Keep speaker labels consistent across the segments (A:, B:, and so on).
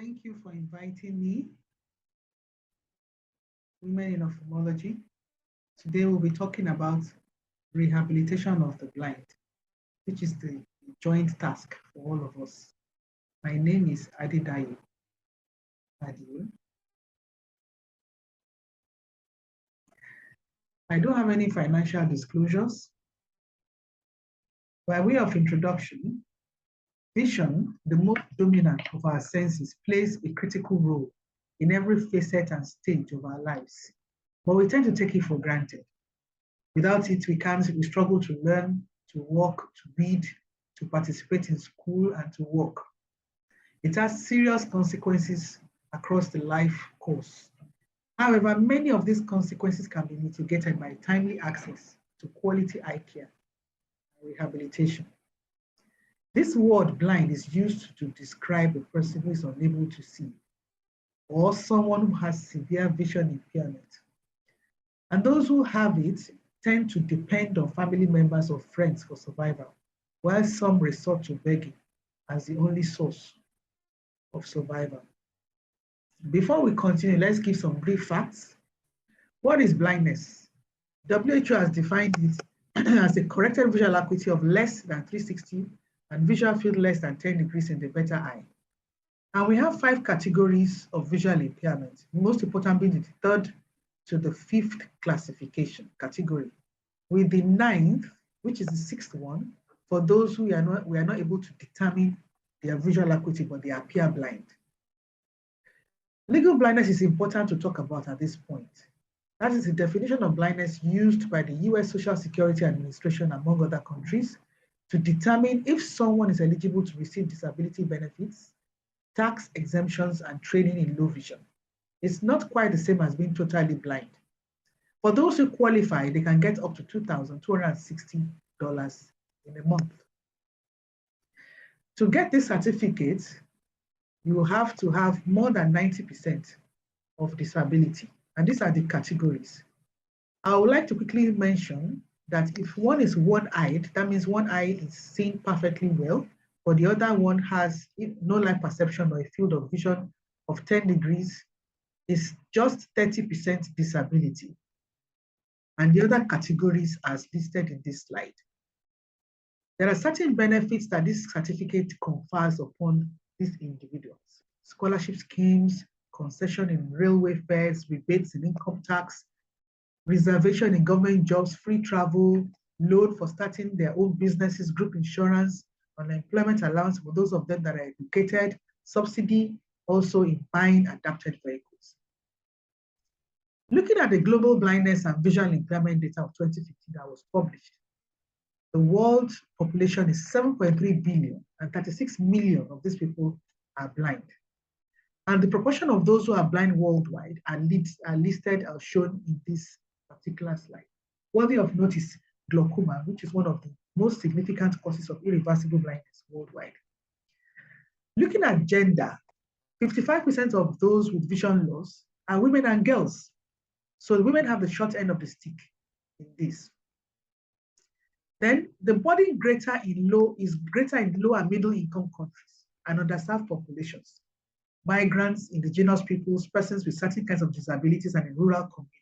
A: Thank you for inviting me, Women in Ophthalmology. Today we'll be talking about rehabilitation of the blind, which is the joint task for all of us. My name is Adidayo. I don't have any financial disclosures. By way of introduction, vision, the most dominant of our senses, plays a critical role in every facet and stage of our lives, but we tend to take it for granted. Without it, we struggle to learn, to walk, to read, to participate in school, and to work. It has serious consequences across the life course. However, many of these consequences can be mitigated by timely access to quality eye care and rehabilitation. This word blind is used to describe a person who is unable to see or someone who has severe vision impairment. And those who have it tend to depend on family members or friends for survival, while some resort to begging as the only source of survival. Before we continue, let's give some brief facts. What is blindness? WHO has defined it as a corrected visual acuity of less than 360 and visual field less than 10 degrees in the better eye. And we have 5 categories of visual impairment, most important being the third to the 5th classification category, with the 9th, which is the 6th one, for those who we are not able to determine their visual acuity, but they appear blind. Legal blindness is important to talk about at this point. That is the definition of blindness used by the US Social Security Administration, among other countries, to determine if someone is eligible to receive disability benefits, tax exemptions, and training in low vision. It's not quite the same as being totally blind. For those who qualify, they can get up to $2,260 in a month. To get this certificate, you will have to have more than 90% of disability, and these are the categories. I would like to quickly mention that if one is one-eyed, that means one eye is seeing perfectly well, but the other one has no light perception or a field of vision of 10 degrees, is just 30% disability. And the other categories as listed in this slide. There are certain benefits that this certificate confers upon these individuals. Scholarship schemes, concession in railway fares, rebates in income tax, reservation in government jobs, free travel, loan for starting their own businesses, group insurance, unemployment allowance for those of them that are educated, subsidy also in buying adapted vehicles. Looking at the global blindness and visual impairment data of 2015 that was published, the world population is 7.3 billion and 36 million of these people are blind. And the proportion of those who are blind worldwide are listed or shown in this particular slide. Worthy of note is glaucoma, which is one of the most significant causes of irreversible blindness worldwide. Looking at gender, 55% of those with vision loss are women and girls. So the women have the short end of the stick in this. Then the burden is greater in low and middle income countries and underserved populations, migrants, indigenous peoples, persons with certain kinds of disabilities, and in rural communities.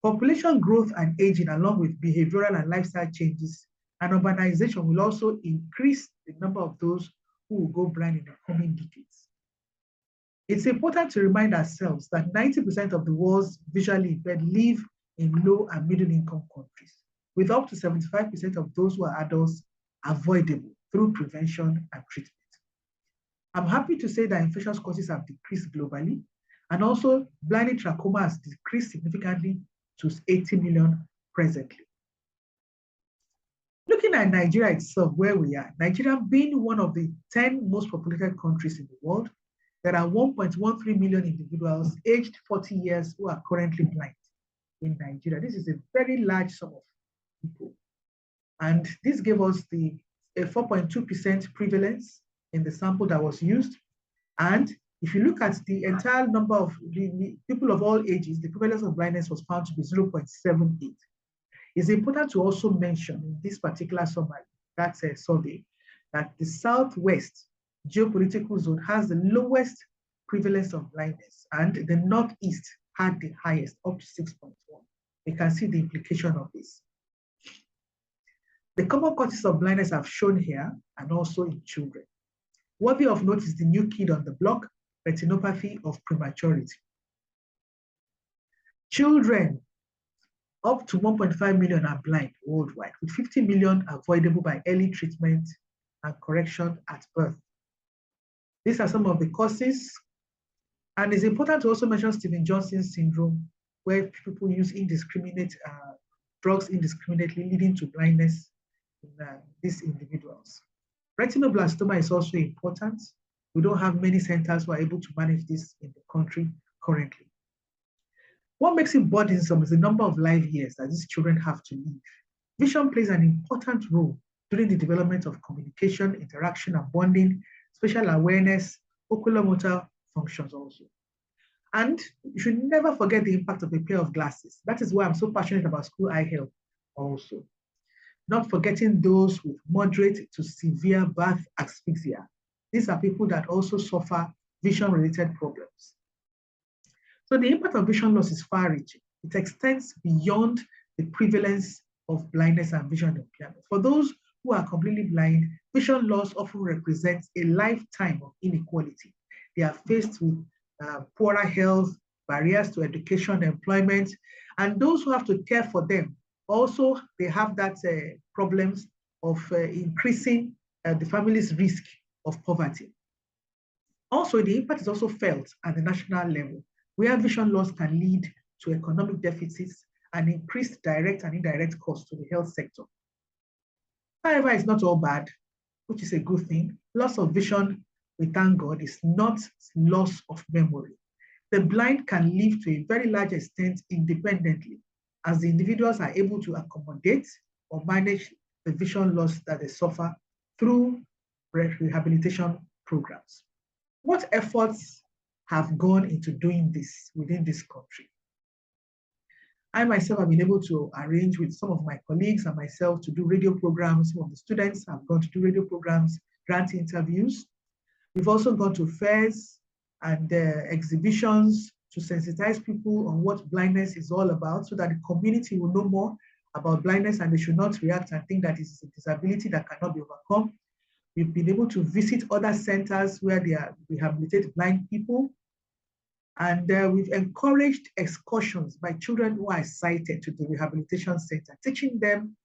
A: Population growth and aging, along with behavioral and lifestyle changes and urbanization, will also increase the number of those who will go blind in the coming decades. It's important to remind ourselves that 90% of the world's visually impaired live in low and middle income countries, with up to 75% of those who are adults avoidable through prevention and treatment. I'm happy to say that infectious causes have decreased globally, and also blinding trachoma has decreased significantly to 80 million presently. Looking at Nigeria itself, where we are, Nigeria being one of the 10 most populated countries in the world, there are 1.13 million individuals aged 40 years who are currently blind in Nigeria. This is a very large sum of people. And this gave us a 4.2% prevalence in the sample that was used. And if you look at the entire number of the people of all ages, the prevalence of blindness was found to be 0.78. It's important to also mention in this particular summary, that's a survey, that the Southwest geopolitical zone has the lowest prevalence of blindness, and the Northeast had the highest, up to 6.1. You can see the implication of this. The common causes of blindness I've shown here, and also in children. Worthy of note is the new kid on the block, retinopathy of prematurity. Children up to 1.5 million are blind worldwide, with 50 million avoidable by early treatment and correction at birth. These are some of the causes. And it's important to also mention Stevens-Johnson syndrome, where people use drugs indiscriminately, leading to blindness in these individuals. Retinoblastoma is also important. We don't have many centers who are able to manage this in the country currently. What makes it burdensome is the number of life years that these children have to live. Vision plays an important role during the development of communication, interaction, and bonding, spatial awareness, oculomotor functions also. And you should never forget the impact of a pair of glasses. That is why I'm so passionate about school eye health also. Not forgetting those with moderate to severe birth asphyxia. These are people that also suffer vision-related problems. So the impact of vision loss is far-reaching. It extends beyond the prevalence of blindness and vision impairment. For those who are completely blind, vision loss often represents a lifetime of inequality. They are faced with poorer health, barriers to education, employment, and those who have to care for them also, they have that problems of increasing the family's risk of poverty. Also, the impact is also felt at the national level, where vision loss can lead to economic deficits and increased direct and indirect costs to the health sector. However, it's not all bad, which is a good thing. Loss of vision, we thank God, is not loss of memory. The blind can live to a very large extent independently, as the individuals are able to accommodate or manage the vision loss that they suffer through rehabilitation programs. What efforts have gone into doing this within this country? I myself have been able to arrange with some of my colleagues and myself to do radio programs. Some of the students have gone to do radio programs, grant interviews. We've also gone to fairs and exhibitions to sensitize people on what blindness is all about, so that the community will know more about blindness and they should not react and think that it's a disability that cannot be overcome. We've been able to visit other centers where they rehabilitate blind people. And we've encouraged excursions by children who are sighted to the rehabilitation center, teaching them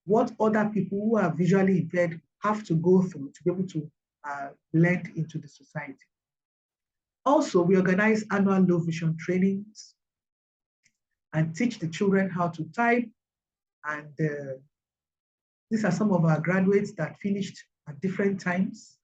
A: what other people who are visually impaired have to go through to be able to blend into the society. Also, we organize annual low vision trainings and teach the children how to type. And these are some of our graduates that finished at different times.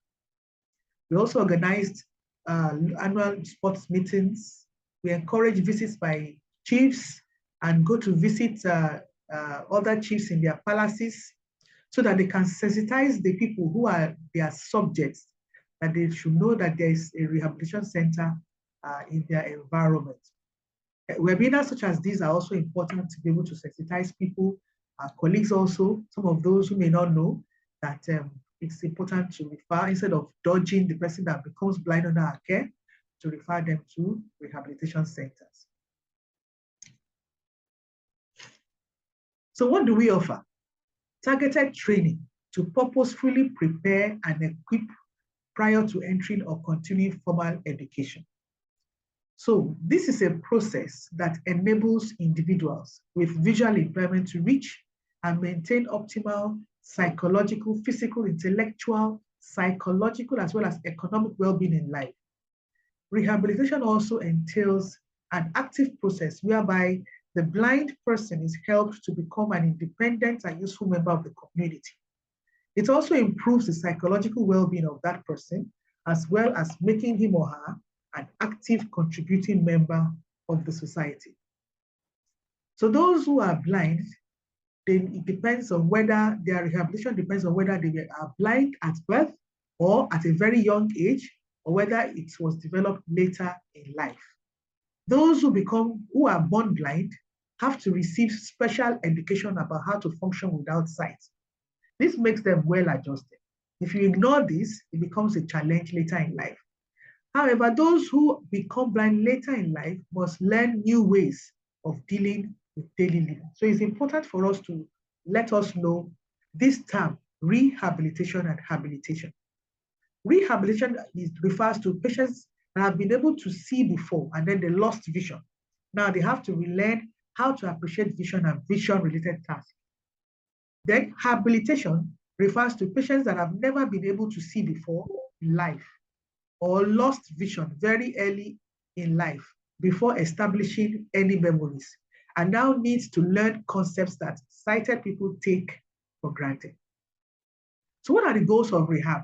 A: We also organized annual sports meetings. We encourage visits by chiefs and go to visit other chiefs in their palaces so that they can sensitize the people who are their subjects, that they should know that there is a rehabilitation center in their environment. Webinars such as these are also important to be able to sensitize people, our colleagues also, some of those who may not know that it's important to refer, instead of dodging the person that becomes blind under our care, to refer them to rehabilitation centers. So what do we offer? Targeted training to purposefully prepare and equip prior to entering or continuing formal education. So this is a process that enables individuals with visual impairment to reach and maintain optimal psychological, physical, intellectual, psychological, as well as economic well-being in life. Rehabilitation also entails an active process whereby the blind person is helped to become an independent and useful member of the community. It also improves the psychological well-being of that person, as well as making him or her an active contributing member of the society. So those who are blind, then it depends on whether their rehabilitation depends on whether they are blind at birth or at a very young age, or whether it was developed later in life. Those who are born blind have to receive special education about how to function without sight. This makes them well adjusted. If you ignore this, it becomes a challenge later in life. However, those who become blind later in life must learn new ways of dealing with daily living. So it's important for us to let us know this term, rehabilitation and habilitation. Rehabilitation refers to patients that have been able to see before and then they lost vision. Now they have to relearn how to appreciate vision and vision-related tasks. Then habilitation refers to patients that have never been able to see before in life or lost vision very early in life before establishing any memories and now needs to learn concepts that sighted people take for granted. So what are the goals of rehab?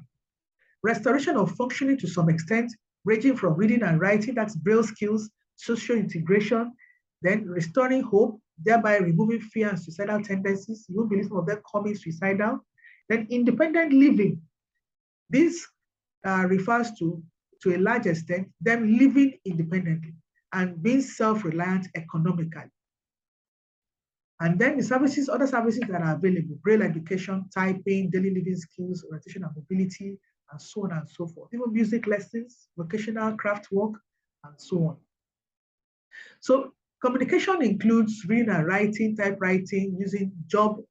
A: Restoration of functioning to some extent, ranging from reading and writing, that's Braille skills, social integration, then restoring hope, thereby removing fear and suicidal tendencies. You won't believe some of them coming suicidal. Then independent living. This refers to a large extent, them living independently and being self-reliant economically. And then the services, other services that are available, Braille education, typing, daily living skills, orientation and mobility, and so on and so forth. Even music lessons, vocational craft work, and so on. So communication includes reading and writing, typewriting, using job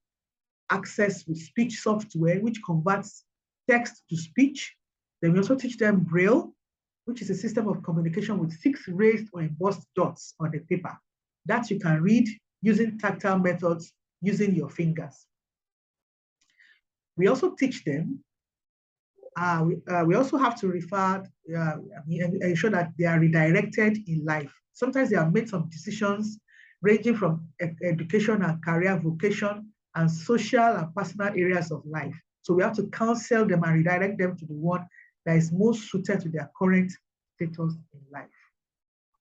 A: access with speech software, which converts text to speech. Then we also teach them Braille, which is a system of communication with 6 raised or embossed dots on the paper that you can read using tactile methods, using your fingers. We also teach them, we also have to ensure that they are redirected in life. Sometimes they have made some decisions ranging from education and career, vocation, and social and personal areas of life. So we have to counsel them and redirect them to the one that is most suited to their current status in life.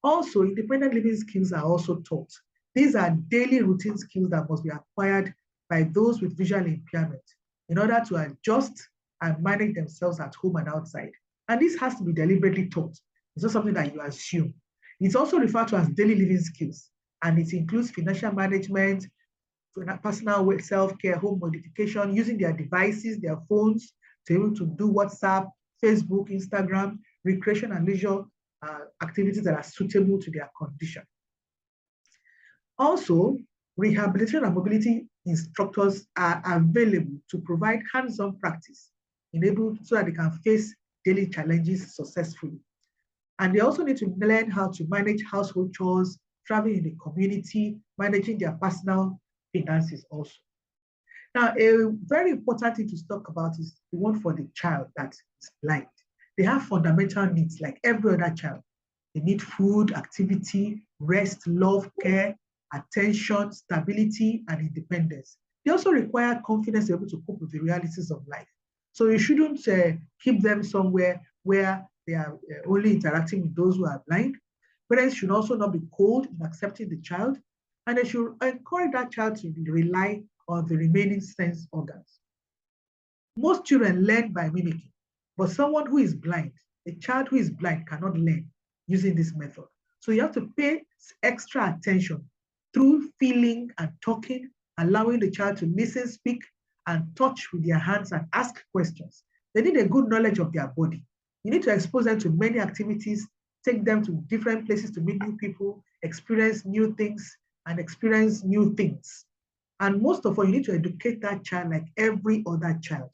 A: Also, independent living skills are also taught. These are daily routine skills that must be acquired by those with visual impairment in order to adjust and manage themselves at home and outside. And this has to be deliberately taught. It's not something that you assume. It's also referred to as daily living skills, and it includes financial management, personal self-care, home modification, using their devices, their phones, to be able to do WhatsApp, Facebook, Instagram, recreation and leisure activities that are suitable to their condition. Also, rehabilitation and mobility instructors are available to provide hands-on practice so that they can face daily challenges successfully. And they also need to learn how to manage household chores, traveling in the community, managing their personal finances also. Now, a very important thing to talk about is the one for the child that is blind. They have fundamental needs like every other child. They need food, activity, rest, love, care, attention, stability, and independence. They also require confidence to be able to cope with the realities of life. So you shouldn't keep them somewhere where they are only interacting with those who are blind. Parents should also not be cold in accepting the child, and they should encourage that child to rely on the remaining sense organs. Most children learn by mimicking, but someone who is blind, a child who is blind cannot learn using this method. So you have to pay extra attention through feeling and talking, allowing the child to listen, speak, and touch with their hands and ask questions. They need a good knowledge of their body. You need to expose them to many activities, take them to different places to meet new people, experience new things, and experience new things. And most of all, you need to educate that child like every other child.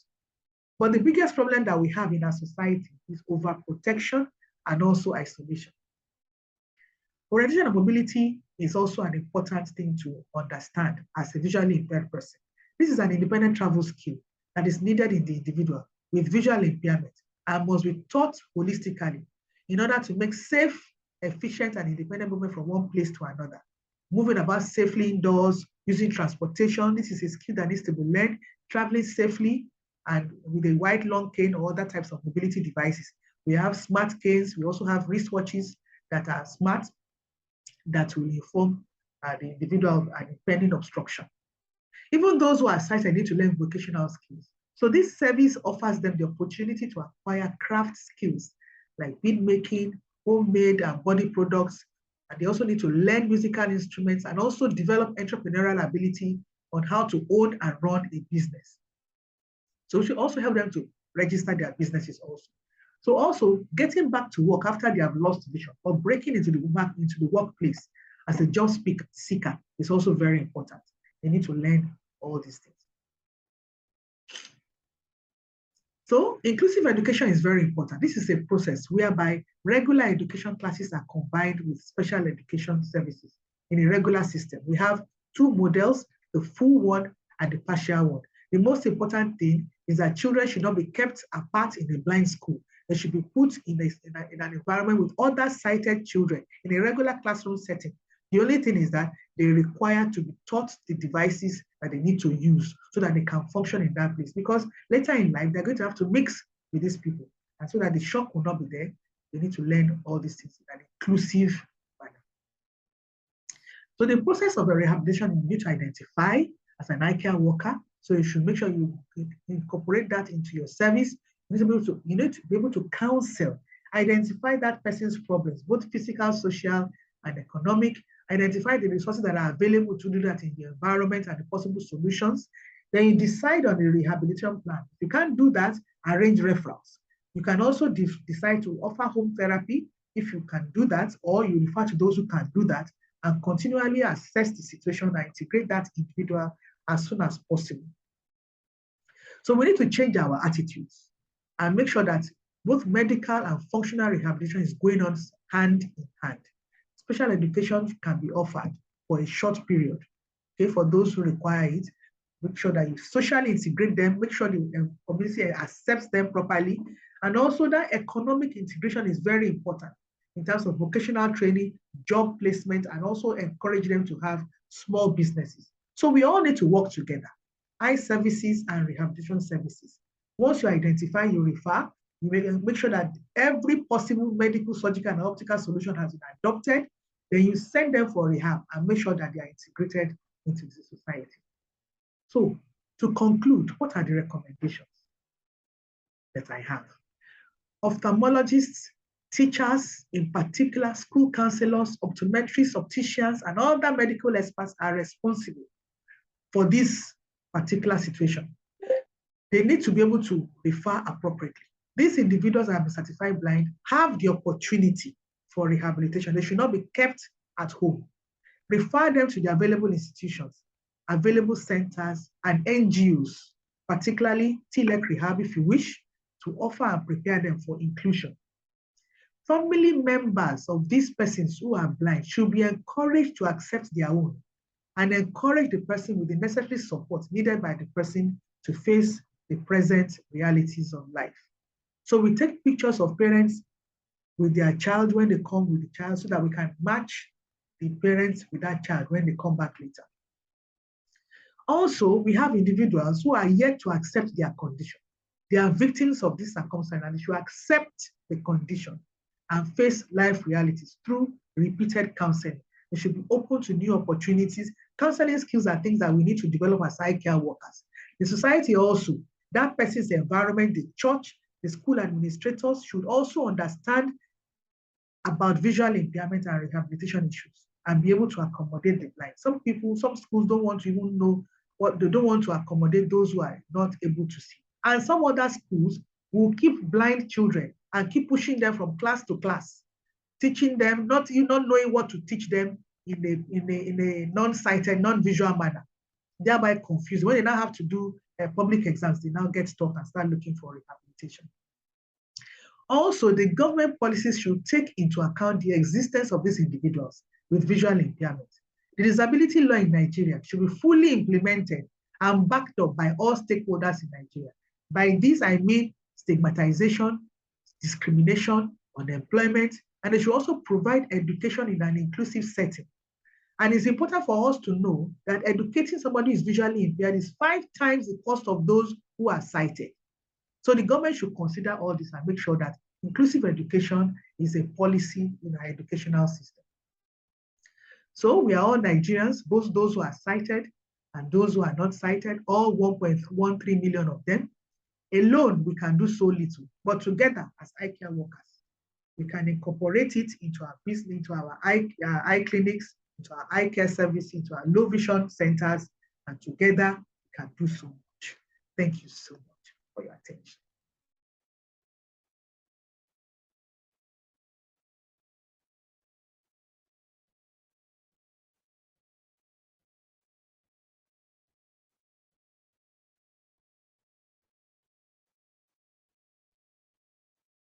A: But the biggest problem that we have in our society is overprotection and also isolation. Orientation and mobility is also an important thing to understand as a visually impaired person. This is an independent travel skill that is needed in the individual with visual impairment and must be taught holistically in order to make safe, efficient, and independent movement from one place to another. Moving about safely indoors, using transportation. This is a skill that needs to be learned, traveling safely and with a wide long cane or other types of mobility devices. We have smart canes. We also have wristwatches that are smart that will inform the individual of an impending obstruction. Even those who are sighted need to learn vocational skills. So this service offers them the opportunity to acquire craft skills like bead making, homemade and body products, and they also need to learn musical instruments and also develop entrepreneurial ability on how to own and run a business. So we should also help them to register their businesses also. So also getting back to work after they have lost vision or breaking into the workplace as a job seeker is also very important. They need to learn all these things. So inclusive education is very important. This is a process whereby regular education classes are combined with special education services in a regular system. We have two models, the full one and the partial one. The most important thing is that children should not be kept apart in a blind school. They should be put in an environment with other sighted children in a regular classroom setting. The only thing is that they require to be taught the devices that they need to use so that they can function in that place. Because later in life, they're going to have to mix with these people. And so that the shock will not be there, they need to learn all these things in an inclusive manner. So the process of a rehabilitation, you need to identify as an eye care worker. So you should make sure you incorporate that into your service. You need to be able to counsel, identify that person's problems, both physical, social, and economic, identify the resources that are available to do that in the environment and the possible solutions. Then you decide on a rehabilitation plan. If you can't do that, arrange referrals. You can also decide to offer home therapy if you can do that, or you refer to those who can do that and continually assess the situation and integrate that individual as soon as possible. So we need to change our attitudes and make sure that both medical and functional rehabilitation is going on hand in hand. Special education can be offered for a short period, okay, for those who require it. Make sure that you socially integrate them, make sure the community accepts them properly, and also that economic integration is very important in terms of vocational training, job placement, and also encourage them to have small businesses. So we all need to work together, eye services and rehabilitation services. Once you identify, you refer, you make sure that every possible medical, surgical, and optical solution has been adopted. Then you send them for rehab and make sure that they are integrated into the society. So to conclude, what are the recommendations that I have? Ophthalmologists, teachers, in particular, school counselors, optometrists, opticians, and other medical experts are responsible for this particular situation. They need to be able to refer appropriately. These individuals that have been certified blind have the opportunity for rehabilitation. They should not be kept at home. Refer them to the available institutions, available centers, and NGOs, particularly TLEC Rehab if you wish, to offer and prepare them for inclusion. Family members of these persons who are blind should be encouraged to accept their own and encourage the person with the necessary support needed by the person to face the present realities of life. So we take pictures of parents with their child when they come with the child so that we can match the parents with that child when they come back later. Also, we have individuals who are yet to accept their condition. They are victims of this circumstance and they should accept the condition and face life realities through repeated counseling. They should be open to new opportunities. Counseling skills are things that we need to develop as eye care workers. The society also, that person's environment, the church, the school administrators should also understand about visual impairment and rehabilitation issues and be able to accommodate the blind. Some schools don't want to even know what, they don't want to accommodate those who are not able to see. And some other schools will keep blind children and keep pushing them from class to class, teaching them, not knowing what to teach them in a non-sighted, non-visual manner, thereby confused. When they now have to do public exams, they now get stuck and start looking for rehabilitation. Also, the government policies should take into account the existence of these individuals with visual impairment. The disability law in Nigeria should be fully implemented and backed up by all stakeholders in Nigeria. By this, I mean stigmatization, discrimination, unemployment, and they should also provide education in an inclusive setting. And it's important for us to know that educating somebody who is visually impaired is 5 times the cost of those who are sighted. So the government should consider all this and make sure that inclusive education is a policy in our educational system. So we are all Nigerians, both those who are sighted and those who are not sighted, all 1.13 million of them. Alone, we can do so little, but together as eye care workers, we can incorporate it into our business, into our eye clinics, into our eye care service, into our low vision centers, and together we can do so much. Thank you so much for your attention.